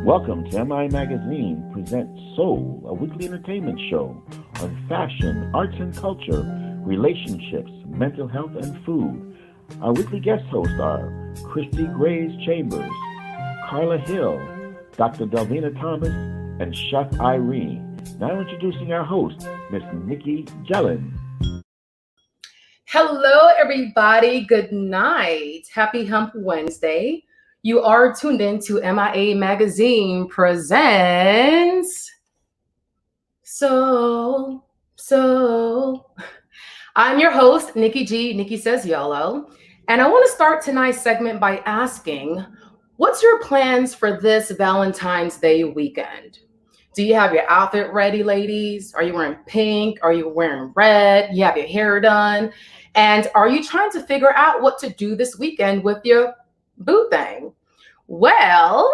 Welcome to MI Magazine presents Soul, a weekly entertainment show on fashion, arts and culture, relationships, mental health, and food. Our weekly guest hosts are Christie Grace Chambers, Carla Hill, Dr. Delvena Thomas, and Chef Irie. Now introducing our host, Miss Nicky, Gelin. Hello, everybody. Good night. Happy Hump Wednesday. You are tuned in to MIA Magazine presents So. I'm your host, Nicky G. Nicky Says YOLO. And I want to start tonight's segment by asking, what's your plans for this Valentine's Day weekend? Do you have your outfit ready, ladies? Are you wearing pink? Are you wearing red? You have your hair done? And are you trying to figure out what to do this weekend with your boo thing? Well,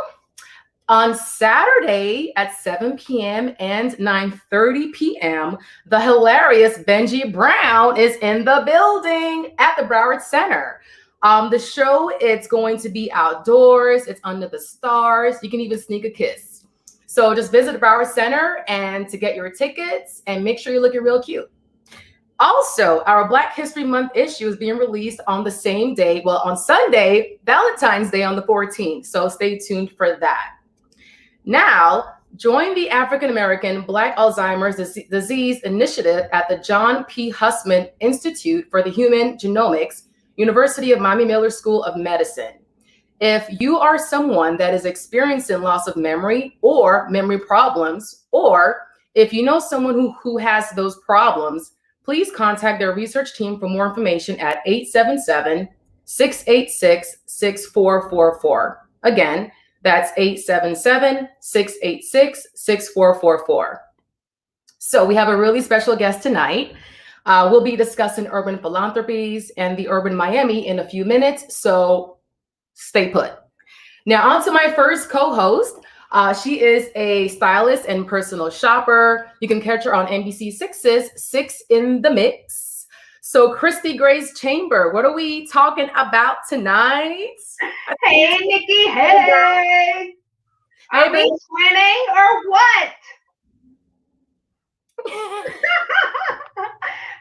on Saturday at 7 p.m. and 9:30 p.m., the hilarious Benji Brown is in the building at the Broward Center. The show, it's going to be outdoors. It's under the stars. You can even sneak a kiss. So just visit the Broward Center and to get your tickets and make sure you're looking real cute. Also, our Black History Month issue is being released on the same day, well, on Sunday, Valentine's Day on the 14th. So stay tuned for that. Now, join the African American Black Alzheimer's Disease Initiative at the John P. Hussman Institute for the Human Genomics, University of Miami Miller School of Medicine. If you are someone that is experiencing loss of memory or memory problems, or if you know someone who has those problems, please contact their research team for more information at 877-686-6444. Again, that's 877-686-6444. So we have a really special guest tonight. We'll be discussing Urban Philanthropies and the Urban Miami in a few minutes, so stay put. Now on to my first co-host. She is a stylist and personal shopper. You can catch her on NBC6's 6 in the Mix. So Christie Grace Chamber, what are we talking about tonight? Hey, Nicky. Hey. Are we winning or what?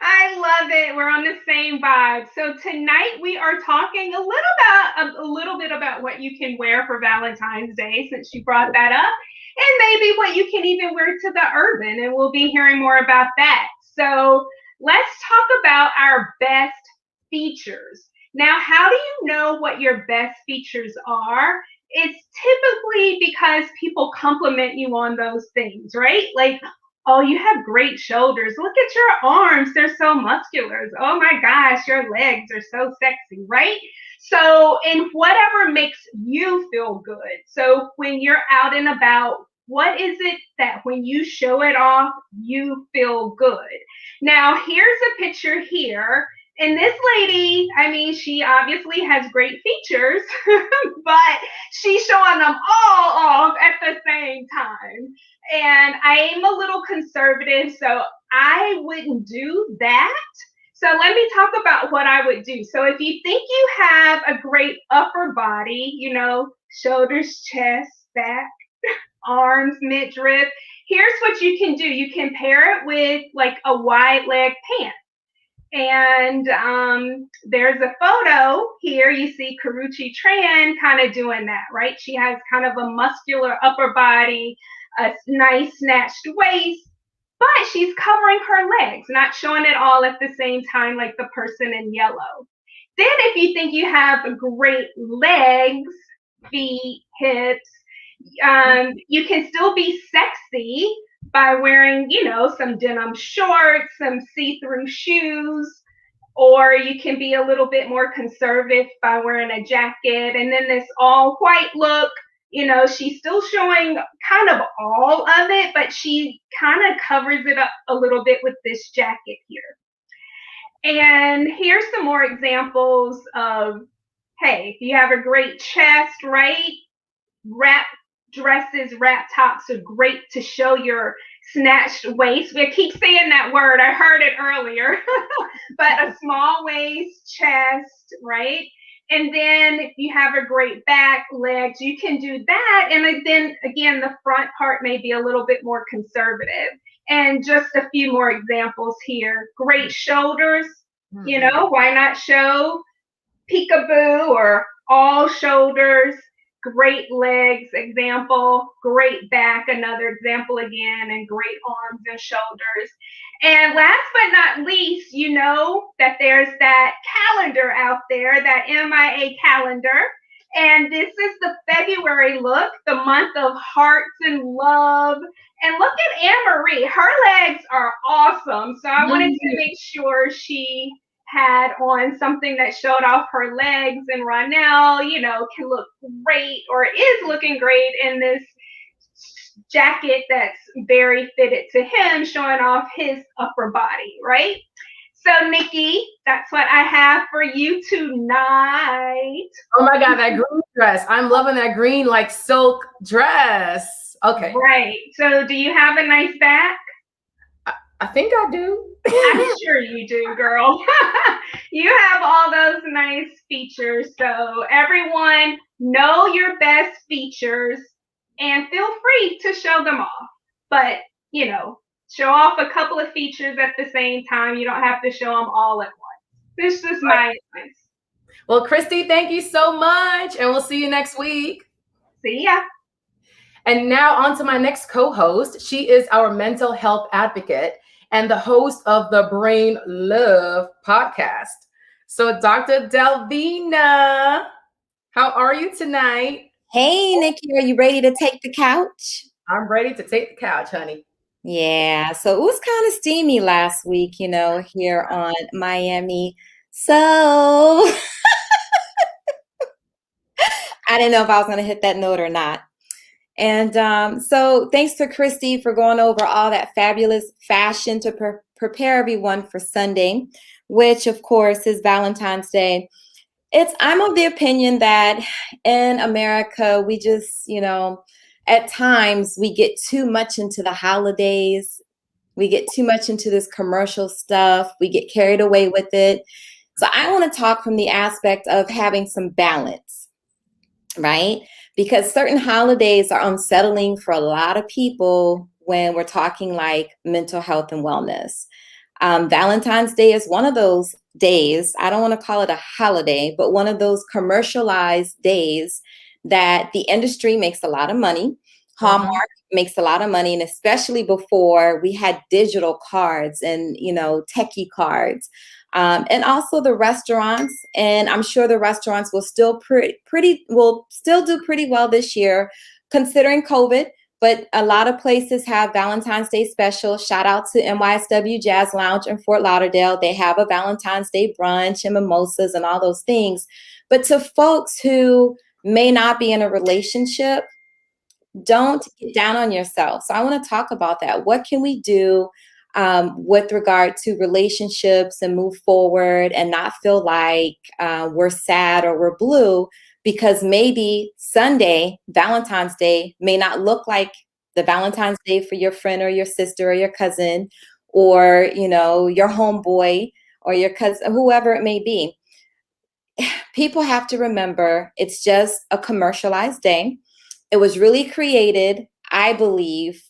I love it. We're on the same vibe. So tonight we are talking a little bit about what you can wear for Valentine's Day, since you brought that up, and maybe what you can even wear to the urban, and we'll be hearing more about that. So let's talk about our best features. Now, how do you know what your best features are? It's typically because people compliment you on those things, right? Like, oh, you have great shoulders. Look at your arms. They're so muscular. Oh my gosh, your legs are so sexy, right? So, and whatever makes you feel good. So when you're out and about, what is it that when you show it off, you feel good? Now, here's a picture here. And this lady, I mean, she obviously has great features, but she's showing them all off at the same time. And I am a little conservative, so I wouldn't do that. So let me talk about what I would do. So if you think you have a great upper body, you know, shoulders, chest, back, arms, midriff, here's what you can do. You can pair it with like a wide leg pant. And there's a photo here. You see Karrueche Tran kind of doing that, right? She has kind of a muscular upper body, a nice snatched waist, but she's covering her legs, not showing it all at the same time like the person in yellow. Then if you think you have great legs, feet, hips, you can still be sexy by wearing, you know, some denim shorts, some see-through shoes, or you can be a little bit more conservative by wearing a jacket. And then this all white look, you know, she's still showing kind of all of it, but she kind of covers it up a little bit with this jacket here. And here's some more examples of, hey, you have a great chest, right? Wrap dresses, wrap tops are great to show your snatched waist. We keep saying that word. I heard it earlier. But a small waist, chest, right? And then if you have a great back, legs, you can do that. And then again, the front part may be a little bit more conservative. And just a few more examples here. Great shoulders, you know, why not show peekaboo or all shoulders? Great legs, example. Great back, another example again. And great arms and shoulders. And last but not least, you know that there's that calendar out there, that MIA calendar. And this is the February look, the month of hearts and love. And look at Anne-Marie. Her legs are awesome. So I wanted to make sure she had on something that showed off her legs. And Ronell, you know, can look great, or is looking great in this jacket that's very fitted to him, showing off his upper body, right? So Nicky, that's what I have for you tonight. Oh my God, that green dress. I'm loving that green like silk dress. Okay. Right. So do you have a nice back? I think I do. I'm sure you do, girl. You have all those nice features. So everyone, know your best features and feel free to show them off. But, you know, show off a couple of features at the same time. You don't have to show them all at once. This is my advice. Well, Christie, thank you so much. And we'll see you next week. See ya. And now on to my next co-host. She is our mental health advocate and the host of the Brain Love podcast. So Dr. Delvena, how are you tonight? Hey, Nicky, are you ready to take the couch? I'm ready to take the couch, honey. Yeah, so it was kind of steamy last week, you know, here on Miami. So I didn't know if I was going to hit that note or not. And so thanks to Christie for going over all that fabulous fashion to prepare everyone for Sunday, which of course is Valentine's Day. I'm of the opinion that in America, we just, you know, at times we get too much into the holidays. We get too much into this commercial stuff. We get carried away with it. So I want to talk from the aspect of having some balance, right? Because certain holidays are unsettling for a lot of people when we're talking like mental health and wellness. Valentine's Day is one of those days. I don't want to call it a holiday, but one of those commercialized days that the industry makes a lot of money. Hallmark makes a lot of money, and especially before we had digital cards and, you know, techie cards. And also the restaurants, and I'm sure the restaurants will still do pretty well this year, considering COVID. But a lot of places have Valentine's Day special. Shout out to NYSW Jazz Lounge in Fort Lauderdale. They have a Valentine's Day brunch and mimosas and all those things. But to folks who may not be in a relationship, don't get down on yourself. So I want to talk about that. What can we do with regard to relationships and move forward and not feel like we're sad or we're blue? Because maybe Sunday, Valentine's Day, may not look like the Valentine's Day for your friend or your sister or your cousin or, you know, your homeboy or your cousin, whoever it may be. People have to remember it's just a commercialized day. It was really created, I believe,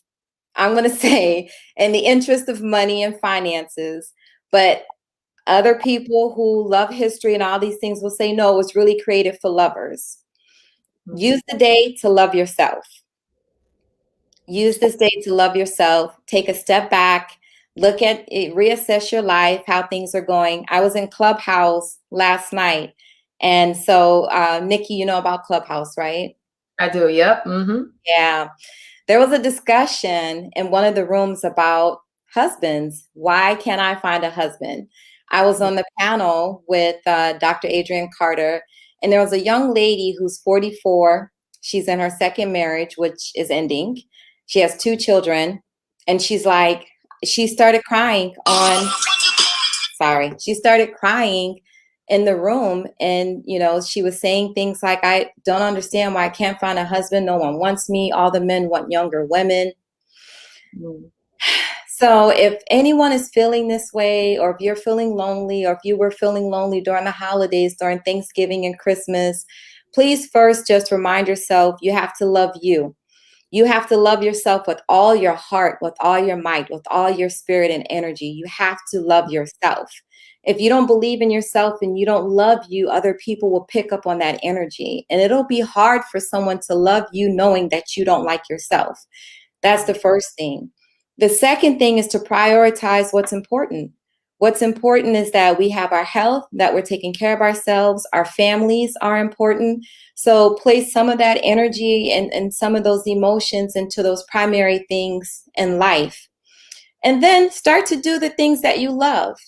I'm going to say, in the interest of money and finances. But other people who love history and all these things will say, no, it was really created for lovers. Use the day to love yourself. Use this day to love yourself. Take a step back. Look at it, reassess your life, how things are going. I was in Clubhouse last night. And so, Nicky, you know about Clubhouse, right? I do, yep. Mm-hmm. Yeah. There was a discussion in one of the rooms about husbands. Why can't I find a husband? I was on the panel with Dr. Adrienne Carter, and there was a young lady who's 44. She's in her second marriage, which is ending. She has 2 children, and she started crying in the room. And, you know, she was saying things like, I don't understand why I can't find a husband. No one wants me. All the men want younger women. So if anyone is feeling this way, or if you're feeling lonely, or if you were feeling lonely during the holidays, during Thanksgiving and Christmas, please first just remind yourself you have to love you. You have to love yourself with all your heart, with all your might, with all your spirit and energy. You have to love yourself. If you don't believe in yourself and you don't love you, other people will pick up on that energy. And it'll be hard for someone to love you knowing that you don't like yourself. That's the first thing. The second thing is to prioritize what's important. What's important is that we have our health, that we're taking care of ourselves. Our families are important. So place some of that energy and some of those emotions into those primary things in life. And then start to do the things that you love.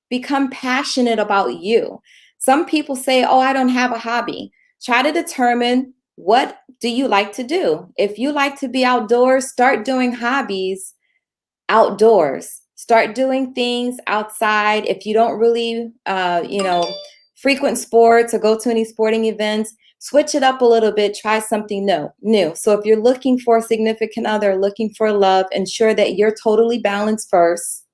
Become passionate about you. Some people say, oh, I don't have a hobby. Try to determine, what do you like to do? If you like to be outdoors, start doing hobbies outdoors. Start doing things outside. If you don't really, frequent sports or go to any sporting events, switch it up a little bit. Try something new. So if you're looking for a significant other, looking for love, ensure that you're totally balanced first.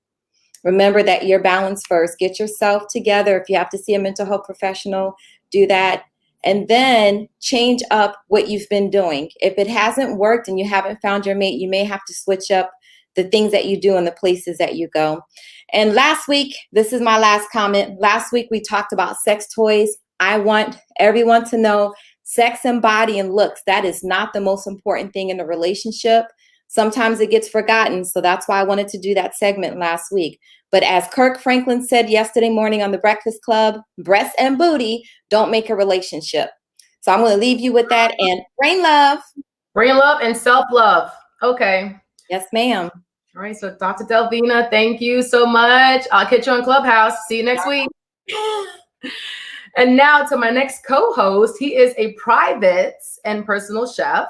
Remember that you're balanced first. Get yourself together. If you have to see a mental health professional, do that. And then change up what you've been doing. If it hasn't worked and you haven't found your mate, you may have to switch up the things that you do and the places that you go. And last week, this is my last comment. Last week, we talked about sex toys. I want everyone to know sex and body and looks, that is not the most important thing in a relationship. Sometimes it gets forgotten. So that's why I wanted to do that segment last week. But as Kirk Franklin said yesterday morning on the Breakfast Club, breasts and booty don't make a relationship. So I'm going to leave you with that, and bring love. Bring love and self-love. Okay. Yes, ma'am. All right. So Dr. Delvena, thank you so much. I'll catch you on Clubhouse. See you next week. And now to my next co-host. He is a private and personal chef.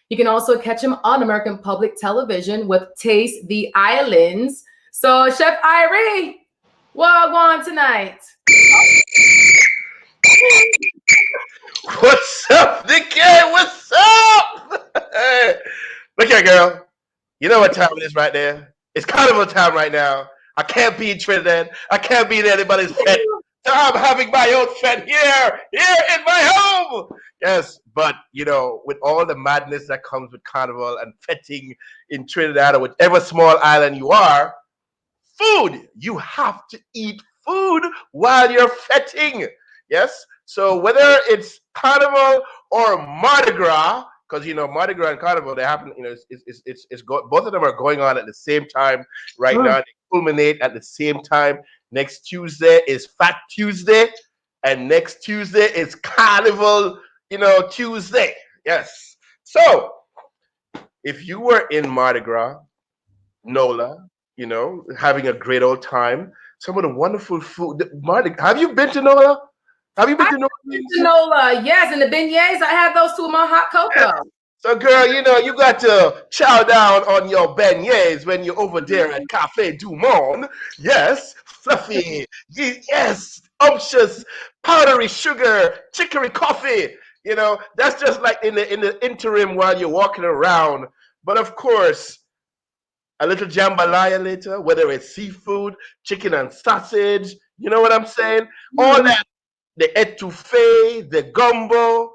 You can also catch him on American Public Television with Taste the Islands. So Chef Irie, what on tonight? What's up, Nicky? What's up? Look here, girl. You know what time it is right there? It's carnival time right now. I can't be in Trinidad. I can't be in anybody's fete. So I'm having my own fete here in my home. Yes, but with all the madness that comes with carnival and fetting in Trinidad or whichever small island you are, food. You have to eat food while you're fetting. Yes. So whether it's carnival or Mardi Gras, because Mardi Gras and carnival, they happen. Both of them are going on at the same time right now. They culminate at the same time. Next Tuesday is Fat Tuesday, and next Tuesday is Carnival. Tuesday. Yes. So if you were in Mardi Gras, NOLA, having a great old time, some of the wonderful food. Have you been to NOLA? Have you been to NOLA? Yes, and the beignets, I had those two in my hot cocoa. Yes. So, girl, you got to chow down on your beignets when you're over there at Cafe Du Monde. Yes, fluffy, yes, umptious, powdery sugar, chicory coffee. That's just like in the interim while you're walking around. But of course, a little jambalaya later, whether it's seafood, chicken and sausage, you know what I'm saying? All that, the etouffee, the gumbo,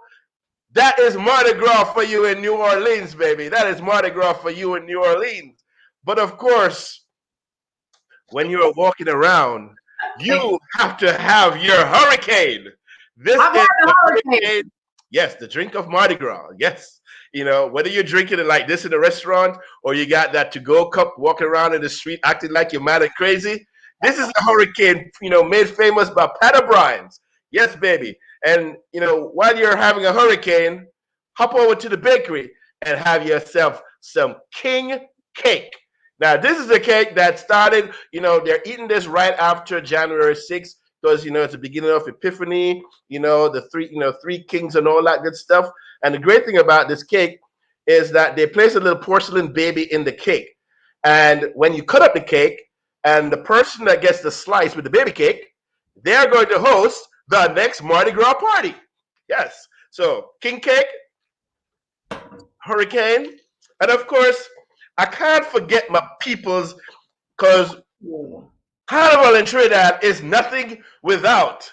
that is Mardi Gras for you in New Orleans, baby. That is Mardi Gras for you in New Orleans. But of course, when you're walking around, you have to have your hurricane. This is the hurricane. Yes, the drink of Mardi Gras. Yes. Whether you're drinking it like this in a restaurant or you got that to-go cup walking around in the street acting like you're mad and crazy, this is a hurricane, made famous by Pat O'Brien's. Yes, baby. And, while you're having a hurricane, hop over to the bakery and have yourself some king cake. Now, this is a cake that started, they're eating this right after January 6th because, it's the beginning of Epiphany, the three kings and all that good stuff. And the great thing about this cake is that they place a little porcelain baby in the cake. And when you cut up the cake and the person that gets the slice with the baby cake, they're going to host the next Mardi Gras party. Yes. So king cake, hurricane, and of course, I can't forget my people's because Ooh. Carnival in Trinidad is nothing without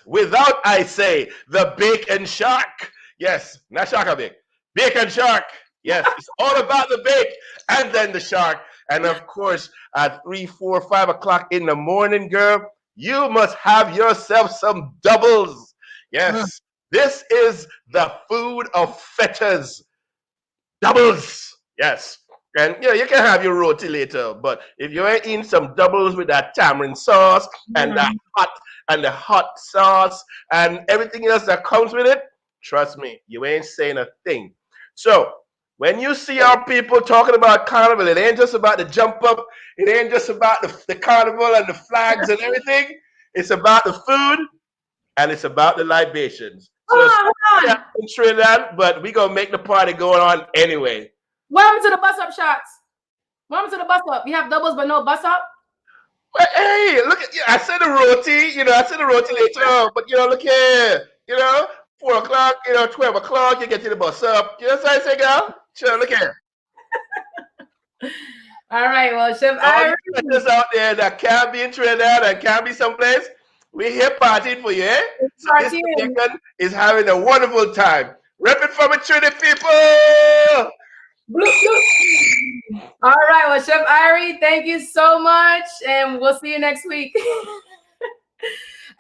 I say, the bacon shark. Yes, not shark a bake. Bacon shark. Yes, it's all about the bake and then the shark. And of course, at 3, 4, 5 o'clock in the morning, girl, you must have yourself some doubles. Yes, this is the food of fetters. Doubles. Yes. And you can have your roti later, but if you ain't eating some doubles with that tamarind sauce and the hot sauce and everything else that comes with it, trust me, you ain't saying a thing. So when you see our people talking about carnival, it ain't just about the jump up, it ain't just about the carnival and the flags and everything. It's about the food and it's about the libations. So Hold on. in Trinidad, but we gonna make the party going on anyway. What happened to the bus up shots? What happened to the bus up? You have doubles but no bus up? But hey, look at I said the roti, I said the roti later on, but look here, 4 o'clock, 12 o'clock, you get to the bus up. You know what I say, girl? Sure, look here. All right, well, Chef All Irie. you friends out there that can't be in Trinidad and can't be someplace, we here partying for you, eh? So this weekend is having a wonderful time. Rep it for my Trinidad people! Bloop, bloop. All right, well, Chef Irie, thank you so much, and we'll see you next week.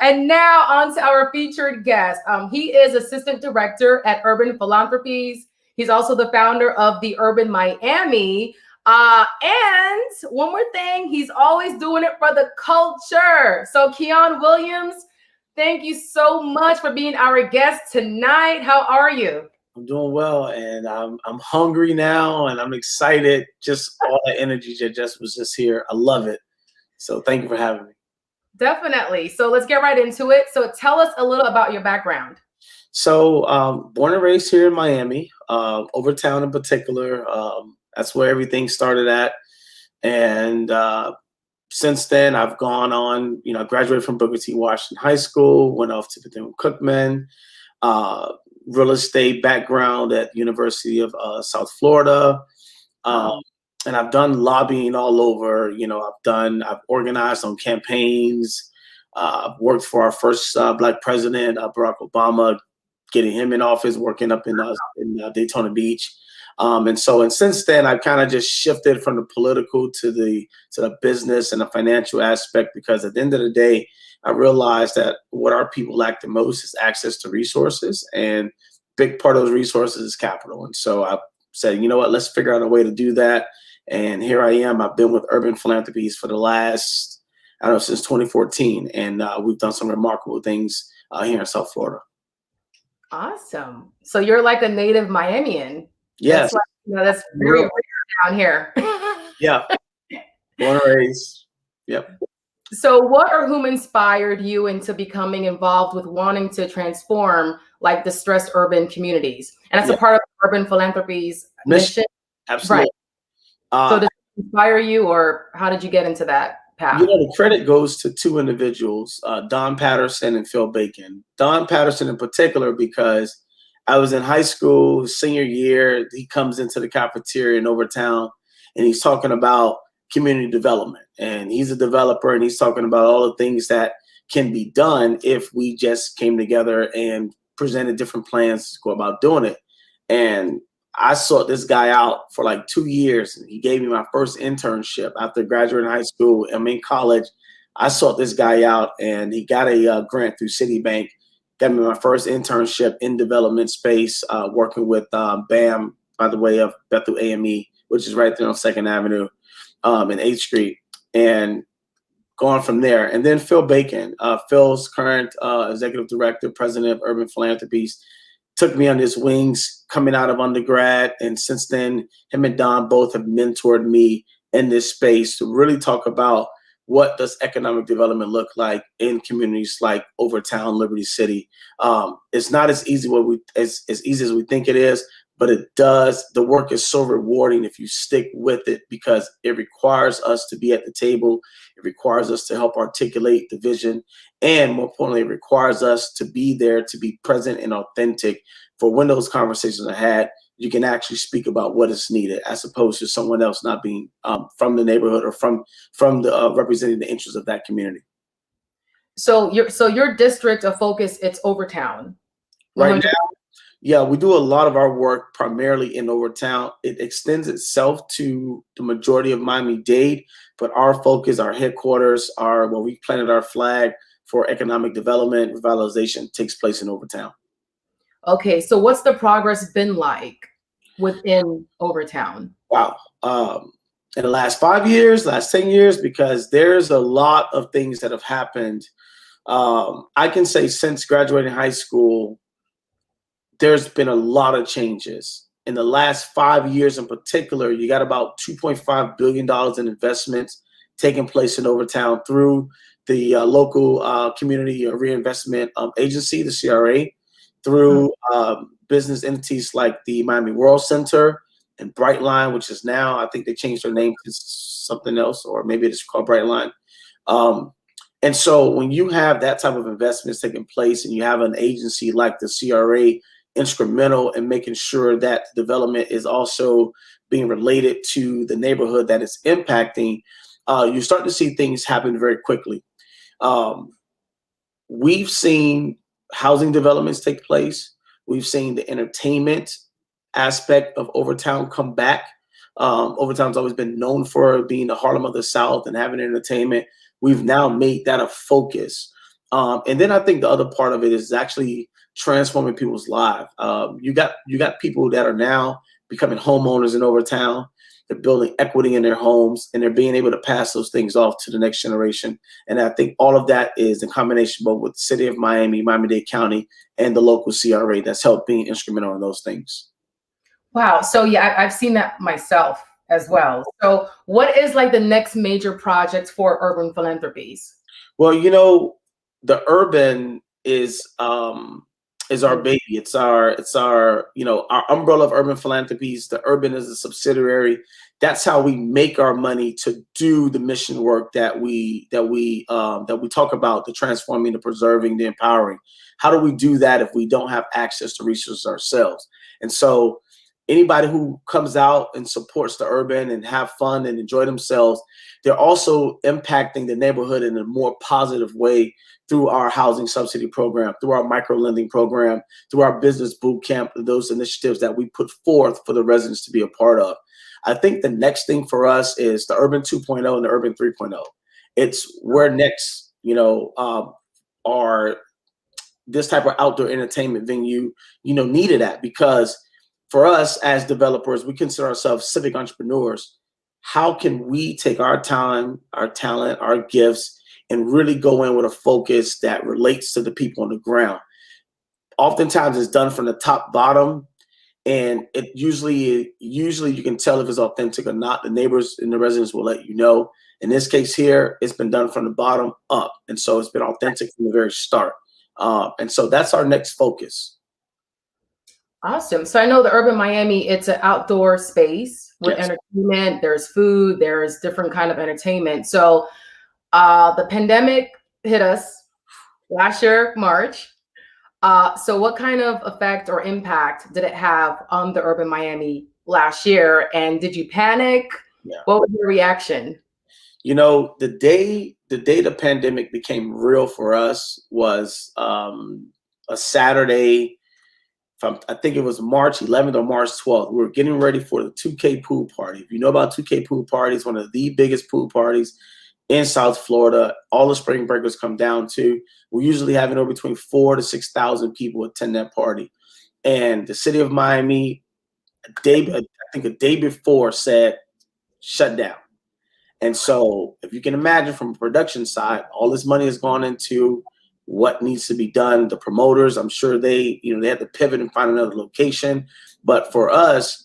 And now on to our featured guest. He is Assistant Director at Urban Philanthropies. He's also the founder of the Urban Miami. And one more thing, he's always doing it for the culture. So Keon Williams, thank you so much for being our guest tonight. How are you? I'm doing well, and I'm hungry now, and I'm excited. Just all the energy that just was just here. I love it. So thank you for having me. Definitely. So let's get right into it. So tell us a little about your background. So born and raised here in Miami, Overtown in particular. That's where everything started at. And since then, I've gone on, I graduated from Booker T. Washington High School, went off to Bethune-Cookman, real estate background at University of South Florida. And I've done lobbying all over. I've organized on campaigns. I've worked for our first Black president, Barack Obama, getting him in office, working up in Daytona Beach. And since then, I've kind of just shifted from the political to the business and the financial aspect, because at the end of the day, I realized that what our people lack the most is access to resources, and big part of those resources is capital. And so I said, you know what, let's figure out a way to do that. And here I am. I've been with Urban Philanthropies for the last, since 2014. And we've done some remarkable things here in South Florida. Awesome. So you're like a native Miamian. Yes. That's very rare down here. Yeah. Born and raised. Yep. So what or whom inspired you into becoming involved with wanting to transform like distressed urban communities? And that's a part of Urban Philanthropies mission. Absolutely. Right. So did it inspire you, or how did you get into that path? The credit goes to two individuals, Don Patterson and Phil Bacon. Don Patterson in particular, because I was in high school, senior year. He comes into the cafeteria in Overtown, and he's talking about community development. And he's a developer, and he's talking about all the things that can be done if we just came together and presented different plans to go about doing it. And I sought this guy out for like 2 years, and he gave me my first internship after graduating high school. I'm in college. I sought this guy out, and he got a grant through Citibank. Got me my first internship in development space, working with BAM, by the way, of Bethel AME, which is right there on 2nd Avenue and 8th Street, and going from there. And then Phil Bacon, Phil's current executive director, president of Urban Philanthropies, took me on his wings coming out of undergrad. And since then, him and Don both have mentored me in this space to really talk about what does economic development look like in communities like Overtown, Liberty City. It's not as easy as easy as we think it is, but it does. The work is so rewarding if you stick with it, because it requires us to be at the table. It requires us to help articulate the vision. And more importantly, it requires us to be there, to be present and authentic for when those conversations are had. you can actually speak about what is needed, as opposed to someone else not being from the neighborhood or from the representing the interests of that community. So your district of focus, it's Overtown. Right 100 now, yeah, we do a lot of our work primarily in Overtown. It extends itself to the majority of Miami-Dade, but our focus, our headquarters, where we planted our flag for economic development, revitalization, takes place in Overtown. Okay, so what's the progress been like within Overtown? Wow. In the last 5 years, last 10 years, because there's a lot of things that have happened. I can say since graduating high school, there's been a lot of changes. In the last 5 years in particular, you got about $2.5 billion in investments taking place in Overtown through the local community reinvestment agency, the CRA, through business entities like the Miami World Center and Brightline, which is now, I think they changed their name to something else, or maybe it's called Brightline. And so when you have that type of investments taking place and you have an agency like the CRA instrumental in making sure that development is also being related to the neighborhood that it's impacting, you start to see things happen very quickly. We've seen housing developments take place. We've seen the entertainment aspect of Overtown come back. Overtown's always been known for being the Harlem of the South and having entertainment. We've now made that a focus. And then I think the other part of it is actually transforming people's lives. You got people that are now becoming homeowners in Overtown. They're building equity in their homes, and they're being able to pass those things off to the next generation. And I think all of that is in combination both with the city of Miami, Miami-Dade County, and the local CRA that's helped being instrumental in those things. Wow. So yeah, I've seen that myself as well. So what is like the next major project for Urban Philanthropies? Well, the Urban is our baby. It's our our umbrella of Urban Philanthropies. The Urban is a subsidiary. That's how we make our money to do the mission work that we talk about, the transforming, the preserving, the empowering. How do we do that if we don't have access to resources ourselves? And so anybody who comes out and supports the Urban and have fun and enjoy themselves, they're also impacting the neighborhood in a more positive way through our housing subsidy program, through our micro lending program, through our business boot camp, those initiatives that we put forth for the residents to be a part of. I think the next thing for us is the Urban 2.0 and the Urban 3.0. It's where next, are this type of outdoor entertainment venue, needed at, because for us as developers, we consider ourselves civic entrepreneurs. How can we take our time, our talent, our gifts, and really go in with a focus that relates to the people on the ground? Oftentimes it's done from the top bottom, and it usually you can tell if it's authentic or not. The neighbors and the residents will let you know. In this case here, it's been done from the bottom up, and so it's been authentic from the very start. And so that's our next focus. Awesome. So I know the Urban Miami, it's an outdoor space with entertainment. There's food, there's different kind of entertainment. So the pandemic hit us last year, March. So what kind of effect or impact did it have on the Urban Miami last year? And did you panic? Yeah. What was your reaction? The day the pandemic became real for us was a Saturday. I think it was March 11th or March 12th. We were getting ready for the 2K pool party. If you know about 2K pool parties, one of the biggest pool parties in South Florida, all the spring breakers come down to. We're usually having over between 4,000 to 6,000 people attend that party. And the city of Miami, I think a day before, said, shut down. And so if you can imagine from a production side, all this money has gone into what needs to be done. The promoters, I'm sure they had to pivot and find another location. But for us,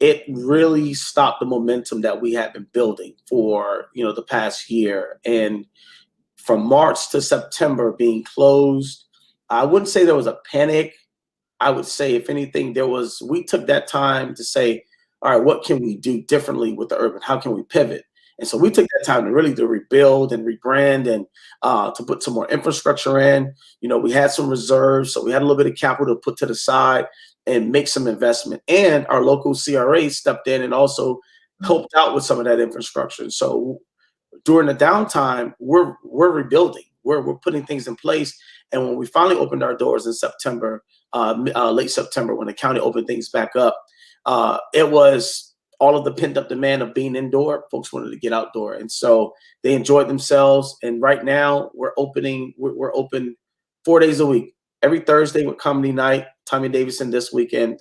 it really stopped the momentum that we had been building for, the past year. And from March to September being closed, I wouldn't say there was a panic. I would say, if anything, we took that time to say, all right, what can we do differently with the Urban? How can we pivot? And so we took that time to really rebuild and rebrand and to put some more infrastructure in. We had some reserves, so we had a little bit of capital to put to the side and make some investment. And our local CRA stepped in and also helped out with some of that infrastructure. So during the downtime, we're rebuilding. We're putting things in place. And when we finally opened our doors in September, late September, when the county opened things back up, it was all of the pent up demand of being indoor. Folks wanted to get outdoor, and so they enjoyed themselves. And right now, we're open 4 days a week. Every Thursday with comedy night, Tommy Davidson this weekend,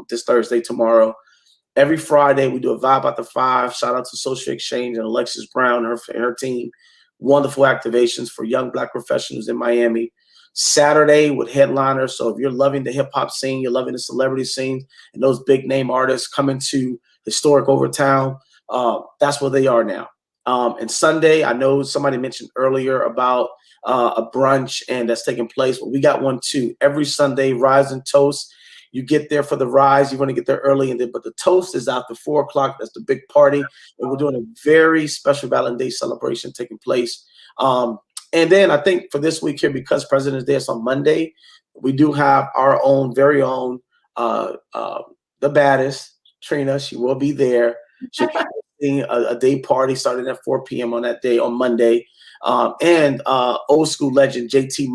this Thursday, tomorrow. Every Friday, we do a Vibe Out the Five. Shout out to Social Exchange and Alexis Brown, her team. Wonderful activations for young Black professionals in Miami. Saturday with headliners. So if you're loving the hip hop scene, you're loving the celebrity scene, and those big name artists coming to historic Overtown, that's where they are now. And Sunday, I know somebody mentioned earlier about a brunch, and that's taking place. But we got one too. Every Sunday, Rise and Toast. You get there for the rise. You want to get there early, but the toast is after 4 o'clock. That's the big party, and we're doing a very special Valentine's Day celebration taking place. And then I think for this week here, because President's Day is on Monday, we do have our own, very own, the baddest, Trina. She will be there. She'll be hosting a day party starting at 4 p.m. on that day, on Monday. And old school legend, JT,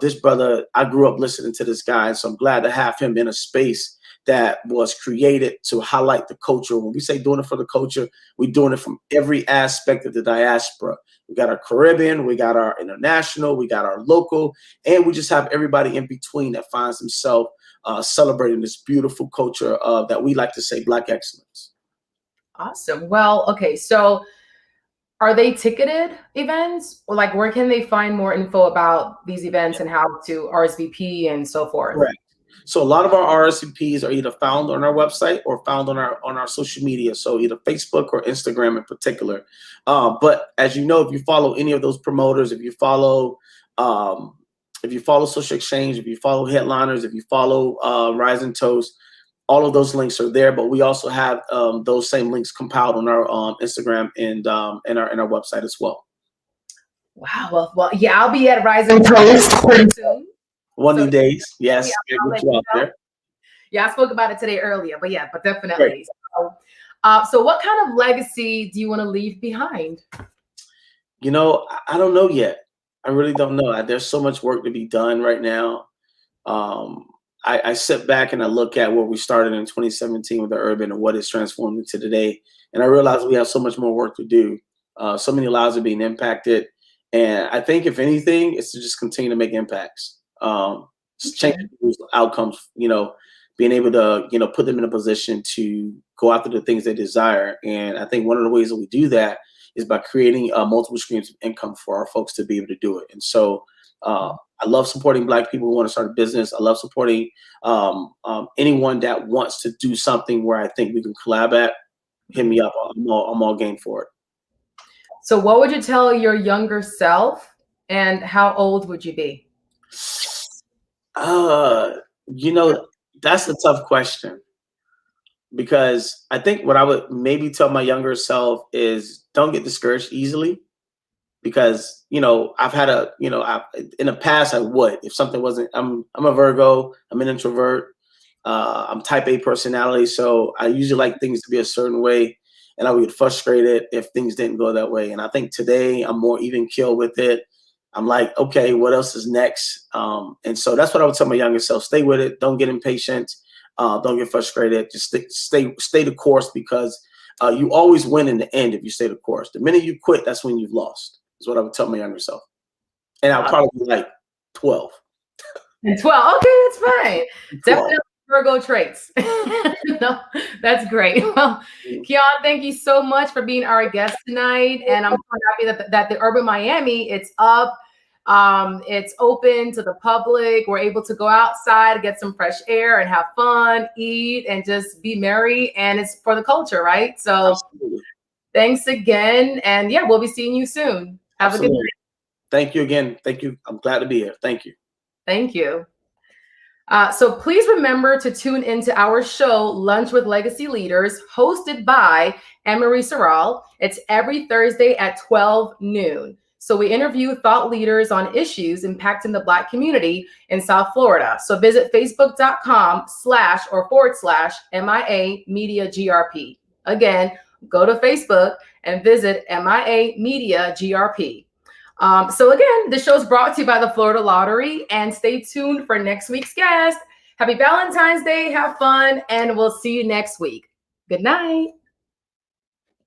this brother, I grew up listening to this guy, and so I'm glad to have him in a space that was created to highlight the culture. When we say doing it for the culture, we're doing it from every aspect of the diaspora. We got our Caribbean, we got our international, we got our local, and we just have everybody in between that finds himself celebrating this beautiful culture that we like to say Black excellence. Awesome. Well, okay, so are they ticketed events? Or like, where can they find more info about these events and how to RSVP and so forth? Correct. So a lot of our RSVPs are either found on our website or found on our social media. So either Facebook or Instagram in particular. But as you know, if you follow any of those promoters, if you follow Social Exchange, if you follow Headliners, if you follow Rise and Toast, all of those links are there. But we also have those same links compiled on our Instagram and our website as well. Wow. Well, yeah, I'll be at Rise and Toast pretty soon. One of these days, yes. Yeah, I spoke about it today earlier, but definitely. So what kind of legacy do you want to leave behind? You know, I don't know yet. I really don't know. There's so much work to be done right now. I sit back and I look at where we started in 2017 with the Urban and what it's transformed into today. And I realize we have so much more work to do. So many lives are being impacted. And I think if anything, it's to just continue to make impacts. Change outcomes, being able to, put them in a position to go after the things they desire. And I think one of the ways that we do that is by creating multiple streams of income for our folks to be able to do it. And so I love supporting Black people who want to start a business. I love supporting anyone that wants to do something where I think we can collab at. Hit me up. I'm all game for it. So what would you tell your younger self, and how old would you be? That's a tough question, because I think what I would maybe tell my younger self is don't get discouraged easily, because, I've had in the past, I would, if something wasn't, I'm a Virgo, I'm an introvert, I'm type A personality. So I usually like things to be a certain way, and I would get frustrated if things didn't go that way. And I think today I'm more even keel with it. I'm like, okay, what else is next? And so that's what I would tell my younger self. Stay with it. Don't get impatient. Don't get frustrated. Just stay the course, because you always win in the end if you stay the course. The minute you quit, that's when you've lost, is what I would tell my younger self. And I'll probably be like 12. And 12. Okay, that's fine. 12. Definitely Virgo traits. No, that's great. Well, Keon, thank you so much for being our guest tonight. And I'm so happy that the Urban Miami, it's up. It's open to the public. We're able to go outside, get some fresh air and have fun, eat, and just be merry. And it's for the culture, right? So absolutely. Thanks again. And yeah, we'll be seeing you soon. Have absolutely. A good night. Thank you again. Thank you. I'm glad to be here. Thank you. Thank you. So please remember to tune into our show, Lunch with Legacy Leaders, hosted by Anne-Marie Sorrell. It's every Thursday at 12 noon. So we interview thought leaders on issues impacting the Black community in South Florida. So visit facebook.com/MIA Media GRP. Again, go to Facebook and visit MIA Media GRP. So again, the show's brought to you by the Florida Lottery, and stay tuned for next week's guest. Happy Valentine's Day, have fun, and we'll see you next week. Good night.